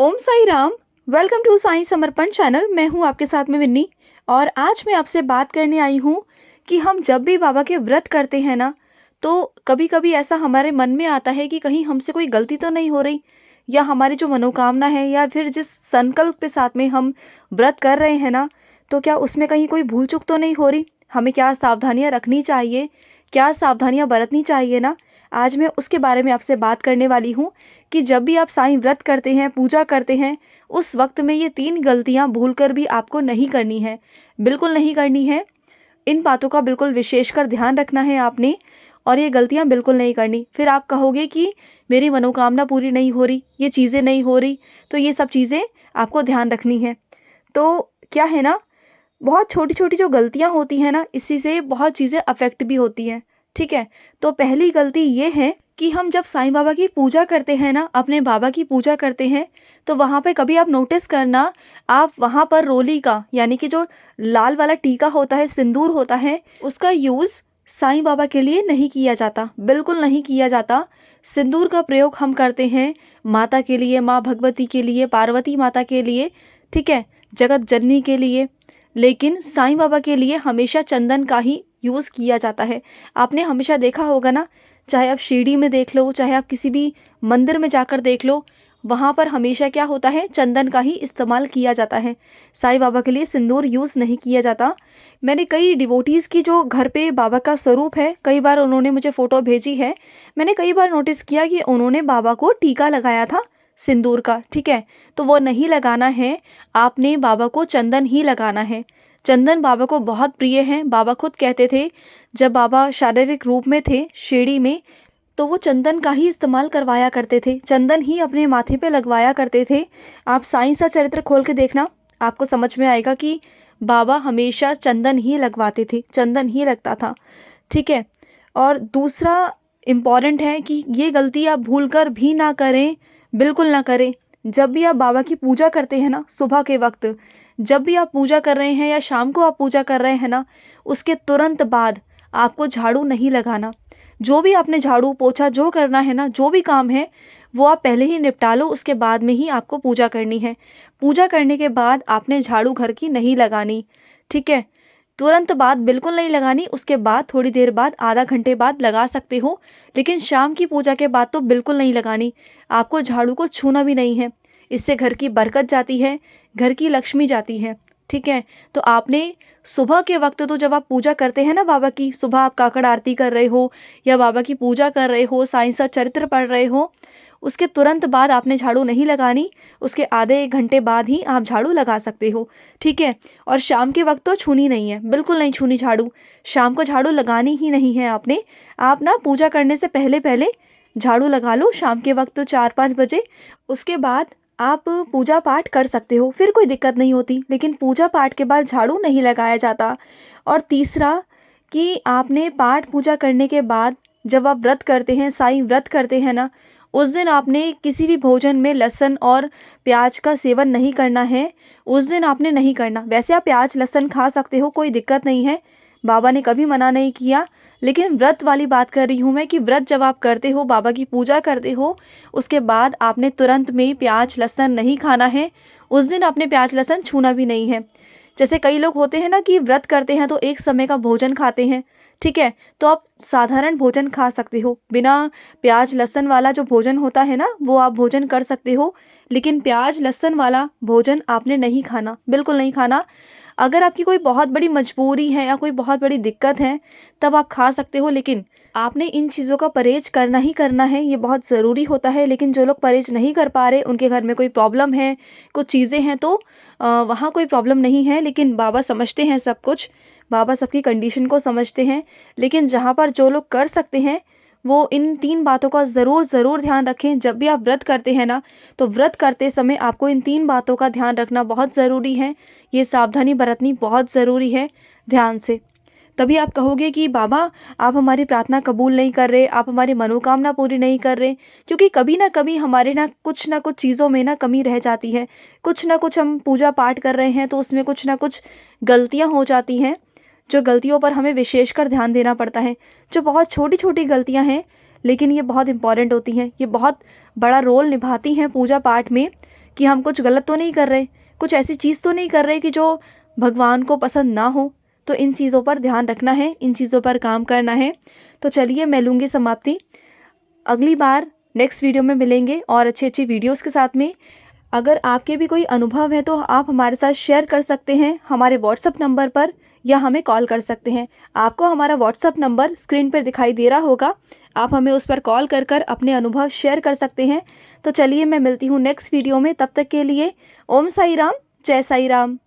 Om Sai Ram. Welcome to Sai Samarpan channel. मैं हूं आपके साथ में विन्नी और आज मैं आपसे बात करने आई हूं कि हम जब भी बाबा के व्रत करते हैं ना, तो कभी कभी ऐसा हमारे मन में आता है कि कहीं हमसे कोई गलती तो नहीं हो रही, या हमारी जो मनोकामना है या फिर जिस संकल्प के साथ में हम व्रत कर रहे हैं ना, तो क्या उसमें कहीं कोई भूल चूक तो नहीं हो रही। हमें क्या सावधानियाँ रखनी चाहिए, क्या सावधानियाँ बरतनी चाहिए ना, आज मैं उसके बारे में आपसे बात करने वाली हूँ कि जब भी आप साईं व्रत करते हैं, पूजा करते हैं, उस वक्त में ये 3 गलतियाँ भूलकर भी आपको नहीं करनी है, बिल्कुल नहीं करनी है। इन बातों का बिल्कुल विशेषकर ध्यान रखना है आपने, और ये गलतियाँ बिल्कुल नहीं करनी। फिर आप कहोगे कि मेरी मनोकामना पूरी नहीं हो रही, ये चीज़ें नहीं हो रही, तो ये सब चीज़ें आपको ध्यान रखनी है। तो क्या है ना, बहुत छोटी-छोटी जो गलतियाँ होती हैं ना, इसी से बहुत चीज़ें अफ़ेक्ट भी होती हैं, ठीक है? तो पहली गलती ये है कि हम जब साईं बाबा की पूजा करते हैं ना, अपने बाबा की पूजा करते हैं, तो वहाँ पे कभी आप नोटिस करना, आप वहाँ पर रोली का यानी कि जो लाल वाला टीका होता है, सिंदूर होता है, उसका यूज़ साईं बाबा के लिए नहीं किया जाता, बिल्कुल नहीं किया जाता। सिंदूर का प्रयोग हम करते हैं माता के लिए, माँ भगवती के लिए, पार्वती माता के लिए, ठीक है? जगत जननी के लिए। लेकिन साईं बाबा के लिए हमेशा चंदन का ही यूज़ किया जाता है। आपने हमेशा देखा होगा ना, चाहे आप शिरडी में देख लो, चाहे आप किसी भी मंदिर में जाकर देख लो, वहाँ पर हमेशा क्या होता है, चंदन का ही इस्तेमाल किया जाता है। साईं बाबा के लिए सिंदूर यूज़ नहीं किया जाता। मैंने कई डिवोटीज़ की जो घर पे बाबा का स्वरूप है, कई बार उन्होंने मुझे फ़ोटो भेजी है। मैंने कई बार नोटिस किया कि उन्होंने बाबा को टीका लगाया था सिंदूर का, ठीक है? तो वो नहीं लगाना है, आपने बाबा को चंदन ही लगाना है। चंदन बाबा को बहुत प्रिय है। बाबा खुद कहते थे, जब बाबा शारीरिक रूप में थे शिरडी में, तो वो चंदन का ही इस्तेमाल करवाया करते थे, चंदन ही अपने माथे पे लगवाया करते थे। आप साईं सा चरित्र खोल के देखना, आपको समझ में आएगा कि बाबा हमेशा चंदन ही लगवाते थे, चंदन ही लगता था, ठीक है? और दूसरा इम्पॉर्टेंट है कि ये गलती आप भूलकर भी ना करें, बिल्कुल ना करें। जब भी आप बाबा की पूजा करते हैं ना, सुबह के वक्त, जब भी आप पूजा कर रहे हैं या शाम को आप पूजा कर रहे हैं ना, उसके तुरंत बाद आपको झाड़ू नहीं लगाना। जो भी आपने झाड़ू पोछा जो करना है ना, जो भी काम है, वो आप पहले ही निपटा लो, उसके बाद में ही आपको पूजा करनी है। पूजा करने के बाद आपने झाड़ू घर की नहीं लगानी, ठीक है? तुरंत बाद बिल्कुल नहीं लगानी, उसके बाद थोड़ी देर बाद, आधा घंटे बाद लगा सकते हो, लेकिन शाम की पूजा के बाद तो बिल्कुल नहीं लगानी। आपको झाड़ू को छूना भी नहीं है, इससे घर की बरकत जाती है, घर की लक्ष्मी जाती है, ठीक है? तो आपने सुबह के वक्त, तो जब आप पूजा करते हैं ना बाबा की, सुबह आप काकड़ आरती कर रहे हो या बाबा की पूजा कर रहे हो, साईं सा चरित्र पढ़ रहे हो, उसके तुरंत बाद आपने झाड़ू नहीं लगानी, उसके आधे 1 घंटे बाद ही आप झाड़ू लगा सकते हो, ठीक है? और शाम के वक्त तो छूनी नहीं है, बिल्कुल नहीं छूनी झाड़ू। शाम को झाड़ू लगानी ही नहीं है आपने। आप ना पूजा करने से पहले पहले झाड़ू लगा लो, शाम के वक्त तो 4-5 बजे। उसके बाद आप पूजा पाठ कर सकते हो, फिर कोई दिक्कत नहीं होती, लेकिन पूजा पाठ के बाद झाड़ू नहीं लगाया जाता। और तीसरा कि आपने पाठ पूजा करने के बाद जब आप व्रत करते हैं, साईं व्रत करते हैं ना, उस दिन आपने किसी भी भोजन में लहसुन और प्याज का सेवन नहीं करना है। उस दिन आपने नहीं करना। वैसे आप प्याज लहसुन खा सकते हो, कोई दिक्कत नहीं है, बाबा ने कभी मना नहीं किया, लेकिन व्रत वाली बात कर रही हूँ मैं कि व्रत जब आप करते हो, बाबा की पूजा करते हो, उसके बाद आपने तुरंत में प्याज लहसुन नहीं खाना है। उस दिन आपने प्याज लहसुन छूना भी नहीं है। जैसे कई लोग होते हैं ना कि व्रत करते हैं तो एक समय का भोजन खाते हैं, ठीक है? तो आप साधारण भोजन खा सकते हो, बिना प्याज लहसुन वाला जो भोजन होता है ना, वो आप भोजन कर सकते हो, लेकिन प्याज लहसुन वाला भोजन आपने नहीं खाना, बिल्कुल नहीं खाना। अगर आपकी कोई बहुत बड़ी मजबूरी है या कोई बहुत बड़ी दिक्कत है, तब आप खा सकते हो, लेकिन आपने इन चीज़ों का परहेज करना ही करना है, ये बहुत ज़रूरी होता है। लेकिन जो लोग परहेज नहीं कर पा रहे, उनके घर में कोई प्रॉब्लम है, कुछ चीज़ें हैं, तो वहाँ कोई प्रॉब्लम नहीं है, लेकिन बाबा समझते हैं सब कुछ, बाबा सबकी कंडीशन को समझते हैं। लेकिन जहाँ पर जो लोग कर सकते हैं, वो इन 3 बातों का ज़रूर ज़रूर ध्यान रखें। जब भी आप व्रत करते हैं ना, तो व्रत करते समय आपको इन 3 बातों का ध्यान रखना बहुत ज़रूरी है। ये सावधानी बरतनी बहुत ज़रूरी है, ध्यान से। तभी आप कहोगे कि बाबा, आप हमारी प्रार्थना कबूल नहीं कर रहे, आप हमारी मनोकामना पूरी नहीं कर रहे, क्योंकि कभी ना कभी हमारे ना कुछ चीज़ों में ना कमी रह जाती है। कुछ ना कुछ हम पूजा पाठ कर रहे हैं तो उसमें कुछ ना कुछ गलतियाँ हो जाती हैं, जो गलतियों पर हमें विशेषकर ध्यान देना पड़ता है। जो बहुत छोटी-छोटी गलतियाँ हैं, लेकिन ये बहुत इम्पॉर्टेंट होती हैं। ये बहुत बड़ा रोल निभाती हैं पूजा पाठ में, कि हम कुछ गलत तो नहीं कर रहे, कुछ ऐसी चीज़ तो नहीं कर रहे कि जो भगवान को पसंद ना हो। तो इन चीज़ों पर ध्यान रखना है, इन चीज़ों पर काम करना है। तो चलिए मैं लूँगी समाप्ति। अगली बार नेक्स्ट वीडियो में मिलेंगे और अच्छी अच्छी वीडियोस के साथ में। अगर आपके भी कोई अनुभव है तो आप हमारे साथ शेयर कर सकते हैं हमारे व्हाट्सएप नंबर पर, या हमें कॉल कर सकते हैं। आपको हमारा व्हाट्सएप नंबर स्क्रीन पर दिखाई दे रहा होगा, आप हमें उस पर कॉल कर कर अपने अनुभव शेयर कर सकते हैं। तो चलिए मैं मिलती हूँ नेक्स्ट वीडियो में, तब तक के लिए ओम साई राम, जय साई राम।